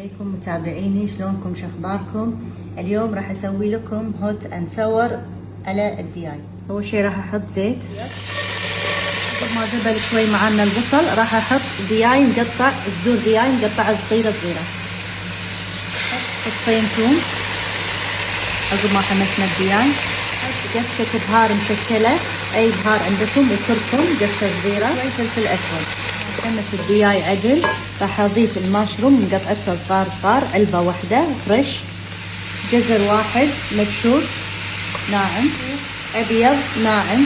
عليكم متابعيني، شلونكم؟ شو اخباركم؟ اليوم راح اسوي لكم هوت اند سور على الدياي. اول شي راح احط زيت. قبل ما ذبل شوي معانا البصل راح احط دياي مقطع، صدور دياي مقطعه صغيره صغيره. فصين ثوم عقب ما حمسنا الدياي. قفة بهار مشكله، اي بهار عندكم، وكركم قفة صغيره، شوي فلفل اسود. حمس الدياي عدل راح اضيف المشروم مقطعته صغار صغار، علبه واحده فريش، جزر واحد مبشور ناعم، ابيض ناعم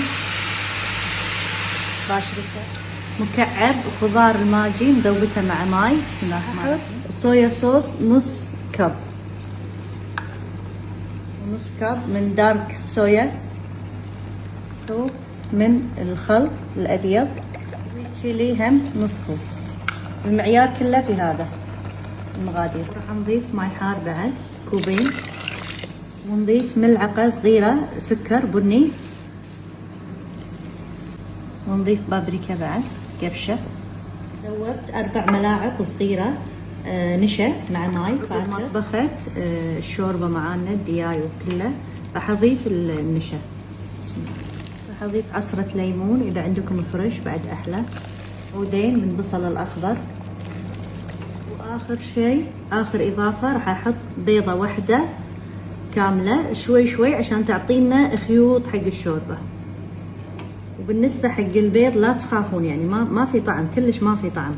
باشرته، مكعب خضار الماجي مذوبته مع ماي. بسم الله الرحمن الرحيم. صويا صوص نص كب، ونص كب من دارك صويا، كوب من الخل الابيض، تشيلي هم نص كوب. المعيار كله في هذا المقادير. راح نضيف ماي حار بعد كوبين، ونضيف ملعقة صغيرة سكر بني، ونضيف بابريكا بعد قفشة. ذوبت 4 ملاعق صغيرة نشا مع ماي. ما طبخت الشوربة معانا الدياي وكله، راح اضيف النشا. بسم الله. راح اضيف عصرة ليمون اذا عندكم فريش بعد احلى، عودين من بصل الاخضر، واخر شيء اخر اضافة راح احط بيضة واحدة كاملة شوي شوي عشان تعطينا خيوط حق الشوربة. وبالنسبة حق البيض لا تخافون، يعني ما في طعم، كلش ما في طعم.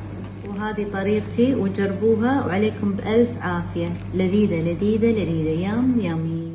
وهذه طريقتي وجربوها وعليكم بألف عافية. لذيذة لذيذة لذيذة، يام يامي.